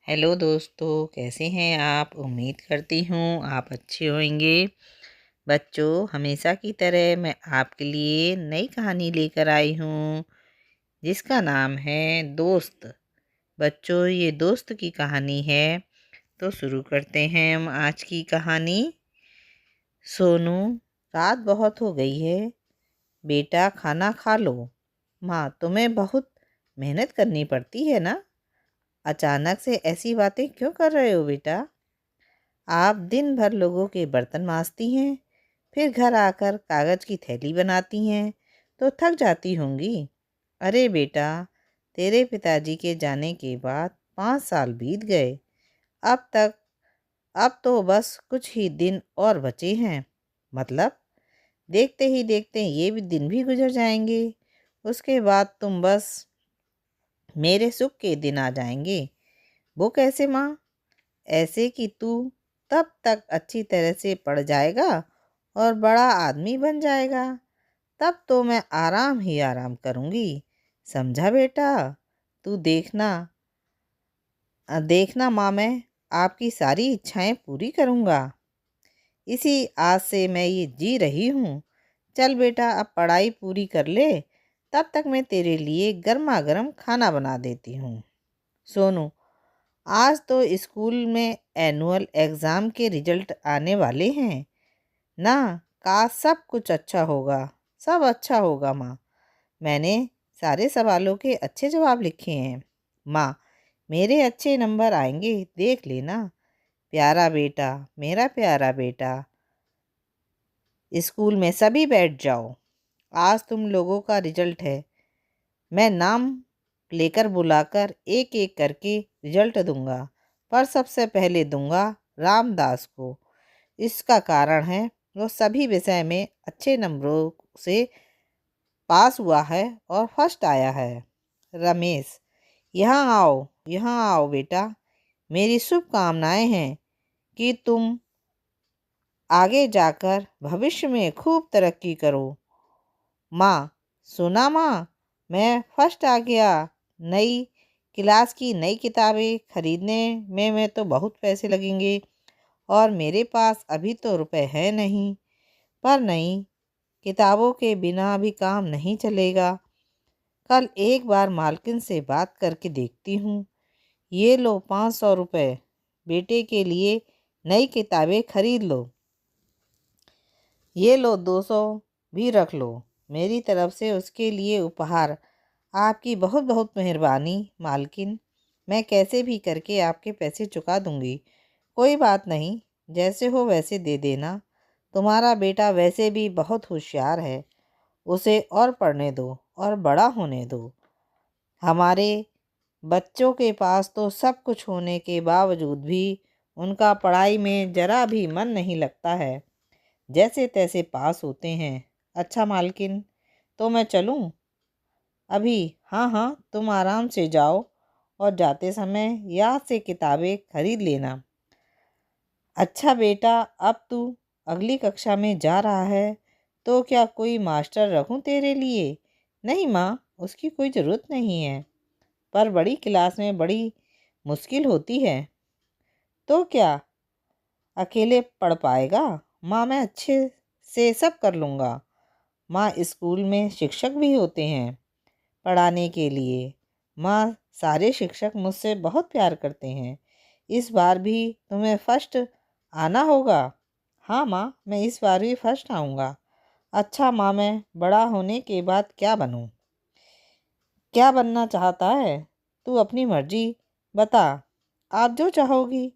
Hello दोस्तों, कैसे हैं आप? उम्मीद करती हूँ आप अच्छे होंगे। बच्चों, हमेशा की तरह मैं आपके लिए नई कहानी लेकर आई हूँ जिसका नाम है दोस्त। बच्चों, ये दोस्त की कहानी है। तो शुरू करते हैं हम आज की कहानी। सोनू, रात बहुत हो गई है। बेटा, खाना खा लो। माँ, तुम्हें बहुत मेहनत करनी पड़ती है ना। अचानक से ऐसी बातें क्यों कर रहे हो बेटा? आप दिन भर लोगों के बर्तन मांजती हैं, फिर घर आकर कागज़ की थैली बनाती हैं, तो थक जाती होंगी। अरे बेटा, तेरे पिताजी के जाने के बाद 5 साल बीत गए। अब तक अब तो बस कुछ ही दिन और बचे हैं। मतलब, देखते ही देखते ये भी दिन भी गुजर जाएंगे। उसके बाद तुम बस मेरे सुख के दिन आ जाएंगे। वो कैसे माँ? ऐसे कि तू तब तक अच्छी तरह से पढ़ जाएगा और बड़ा आदमी बन जाएगा। तब तो मैं आराम ही आराम करूँगी। समझा बेटा? तू देखना माँ, मैं आपकी सारी इच्छाएं पूरी करूँगा। इसी आस से मैं ये जी रही हूँ। चल बेटा, अब पढ़ाई पूरी कर ले। तब तक मैं तेरे लिए गर्मा गर्म खाना बना देती हूँ। सोनू, आज तो स्कूल में एनुअल एग्ज़ाम के रिजल्ट आने वाले हैं ना। काश सब कुछ अच्छा होगा। सब अच्छा होगा माँ। मैंने सारे सवालों के अच्छे जवाब लिखे हैं। माँ, मेरे अच्छे नंबर आएंगे, देख लेना। प्यारा बेटा, मेरा प्यारा बेटा। स्कूल में सभी बैठ जाओ। आज तुम लोगों का रिजल्ट है। मैं नाम लेकर बुलाकर एक एक करके रिजल्ट दूंगा, पर सबसे पहले दूंगा रामदास को। इसका कारण है वो सभी विषय में अच्छे नंबरों से पास हुआ है और फर्स्ट आया है। रमेश, यहाँ आओ, यहाँ आओ बेटा। मेरी शुभकामनाएं हैं कि तुम आगे जाकर भविष्य में खूब तरक्की करो। माँ, सुना माँ, मैं फर्स्ट आ गया। नई क्लास की नई किताबें खरीदने में तो बहुत पैसे लगेंगे और मेरे पास अभी तो रुपए हैं नहीं। पर नहीं, किताबों के बिना भी काम नहीं चलेगा। कल एक बार मालकिन से बात करके देखती हूँ। ये लो 500 रुपये। बेटे के लिए नई किताबें खरीद लो। ये लो 200 भी रख लो। मेरी तरफ से उसके लिए उपहार। आपकी बहुत बहुत मेहरबानी मालकिन। मैं कैसे भी करके आपके पैसे चुका दूंगी। कोई बात नहीं, जैसे हो वैसे दे देना। तुम्हारा बेटा वैसे भी बहुत होशियार है। उसे और पढ़ने दो और बड़ा होने दो। हमारे बच्चों के पास तो सब कुछ होने के बावजूद भी उनका पढ़ाई में ज़रा भी मन नहीं लगता है। जैसे तैसे पास होते हैं। अच्छा मालकिन, तो मैं चलूँ अभी? हाँ हाँ, तुम आराम से जाओ और जाते समय याद से किताबें खरीद लेना। अच्छा बेटा, अब तू अगली कक्षा में जा रहा है, तो क्या कोई मास्टर रखूं तेरे लिए? नहीं माँ, उसकी कोई ज़रूरत नहीं है। पर बड़ी क्लास में बड़ी मुश्किल होती है। तो क्या अकेले पढ़ पाएगा? माँ, मैं अच्छे से सब कर लूँगा। माँ, स्कूल में शिक्षक भी होते हैं पढ़ाने के लिए। माँ, सारे शिक्षक मुझसे बहुत प्यार करते हैं। इस बार भी तुम्हें फर्स्ट आना होगा। हाँ माँ, मैं इस बार भी फर्स्ट आऊँगा। अच्छा माँ, मैं बड़ा होने के बाद क्या बनूँ? क्या बनना चाहता है? तू अपनी मर्जी बता। आप जो चाहोगी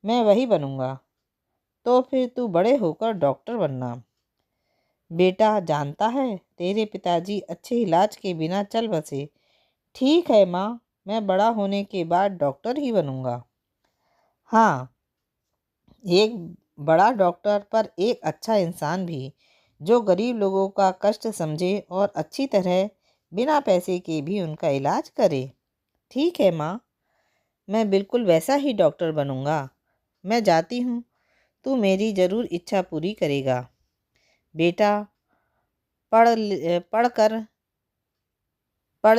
मैं वही बनूँगा। तो फिर तू बड़े होकर डॉक्टर बनना। बेटा, जानता है तेरे पिताजी अच्छे इलाज के बिना चल बसे। ठीक है माँ, मैं बड़ा होने के बाद डॉक्टर ही बनूँगा। हाँ, एक बड़ा डॉक्टर, पर एक अच्छा इंसान भी, जो गरीब लोगों का कष्ट समझे और अच्छी तरह बिना पैसे के भी उनका इलाज करे। ठीक है माँ, मैं बिल्कुल वैसा ही डॉक्टर बनूँगा। मैं जाती हूँ, तू मेरी ज़रूर इच्छा पूरी करेगा। बेटा, पढ़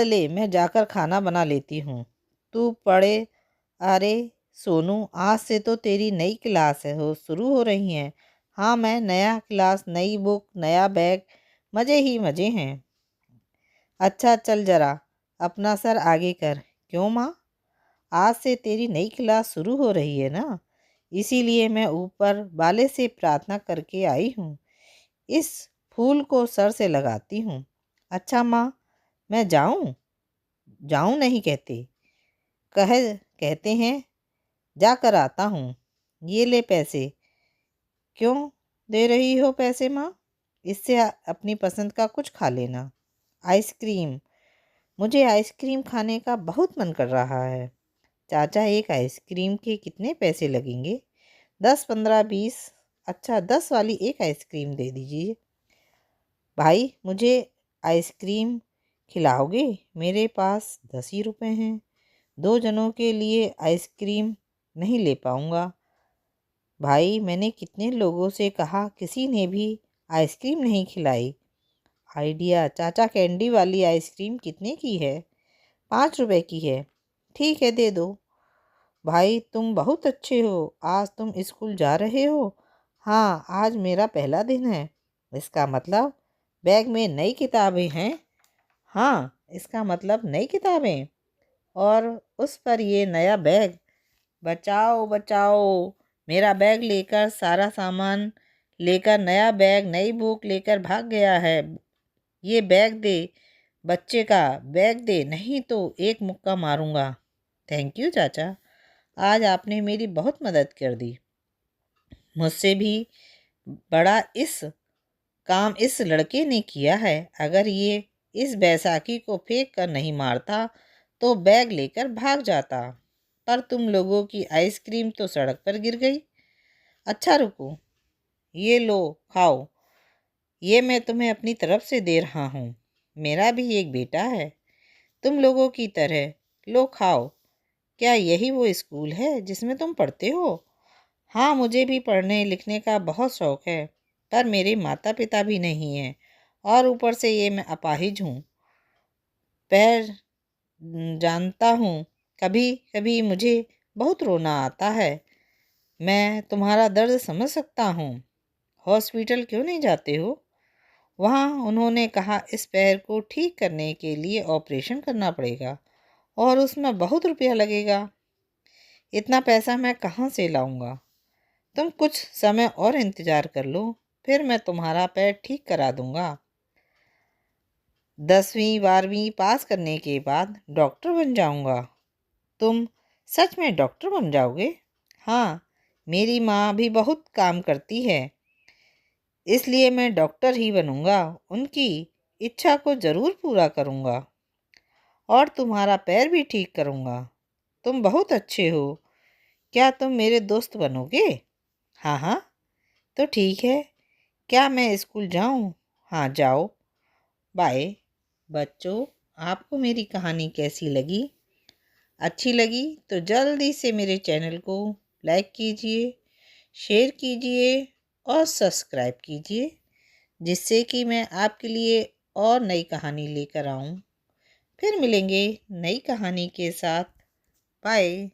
ले, मैं जाकर खाना बना लेती हूँ। तू पढ़े। अरे, सोनू, आज से तो तेरी नई क्लास शुरू हो रही है। हाँ, मैं नया क्लास, नई बुक, नया बैग, मज़े ही मज़े हैं। अच्छा चल जरा अपना सर आगे कर। क्यों माँ? आज से तेरी नई क्लास शुरू हो रही है ना, इसीलिए मैं ऊपर वाले से प्रार्थना करके आई हूँ। इस फूल को सर से लगाती हूँ। अच्छा माँ, मैं जाऊँ? जाऊँ नहीं कहते, कह कहते हैं जा कर आता हूँ। ये ले पैसे। क्यों दे रही हो पैसे माँ? इससे अपनी पसंद का कुछ खा लेना। आइसक्रीम। मुझे आइसक्रीम खाने का बहुत मन कर रहा है। चाचा, एक आइसक्रीम के कितने पैसे लगेंगे? 10, 15, 20। अच्छा, 10 वाली एक आइसक्रीम दे दीजिए। भाई, मुझे आइसक्रीम खिलाओगे? मेरे पास 10 ही रुपए हैं। 2 जनों के लिए आइसक्रीम नहीं ले पाऊँगा। भाई, मैंने कितने लोगों से कहा, किसी ने भी आइसक्रीम नहीं खिलाई। आइडिया। चाचा, कैंडी वाली आइसक्रीम कितने की है? 5 रुपए की है। ठीक है, दे दो। भाई, तुम बहुत अच्छे हो। आज तुम स्कूल जा रहे हो? हाँ, आज मेरा पहला दिन है। इसका मतलब बैग में नई किताबें हैं? हाँ, इसका मतलब नई किताबें। और उस पर ये नया बैग। बचाओ बचाओ, मेरा बैग लेकर, सारा सामान लेकर, नया बैग, नई बुक लेकर भाग गया है। ये बैग दे, बच्चे का बैग दे, नहीं तो एक मुक्का मारूंगा। थैंक यू चाचा, आज आपने मेरी बहुत मदद कर दी। मुझसे भी बड़ा काम इस लड़के ने किया है। अगर ये इस बैसाखी को फेंक कर नहीं मारता तो बैग लेकर भाग जाता। पर तुम लोगों की आइसक्रीम तो सड़क पर गिर गई। अच्छा रुको, ये लो, खाओ। ये मैं तुम्हें अपनी तरफ से दे रहा हूँ। मेरा भी एक बेटा है तुम लोगों की तरह। लो खाओ। क्या यही वो स्कूल है जिसमें तुम पढ़ते हो? हाँ, मुझे भी पढ़ने लिखने का बहुत शौक है, पर मेरे माता पिता भी नहीं हैं, और ऊपर से ये मैं अपाहिज हूँ। पैर जानता हूँ, कभी कभी मुझे बहुत रोना आता है। मैं तुम्हारा दर्द समझ सकता हूँ। हॉस्पिटल क्यों नहीं जाते हो? वहाँ उन्होंने कहा इस पैर को ठीक करने के लिए ऑपरेशन करना पड़ेगा और उसमें बहुत रुपया लगेगा। इतना पैसा मैं कहाँ से लाऊंगा? तुम कुछ समय और इंतज़ार कर लो, फिर मैं तुम्हारा पैर ठीक करा दूंगा। 10वीं 12वीं पास करने के बाद डॉक्टर बन जाऊंगा। तुम सच में डॉक्टर बन जाओगे? हाँ, मेरी माँ भी बहुत काम करती है, इसलिए मैं डॉक्टर ही बनूंगा। उनकी इच्छा को ज़रूर पूरा करूंगा और तुम्हारा पैर भी ठीक करूंगा। तुम बहुत अच्छे हो। क्या तुम मेरे दोस्त बनोगे? हाँ हाँ, तो ठीक है। क्या मैं स्कूल जाऊं? हाँ, जाओ। बाय। बच्चों, आपको मेरी कहानी कैसी लगी? अच्छी लगी तो जल्दी से मेरे चैनल को लाइक कीजिए, शेयर कीजिए और सब्सक्राइब कीजिए, जिससे कि मैं आपके लिए और नई कहानी लेकर आऊं। फिर मिलेंगे नई कहानी के साथ। बाय।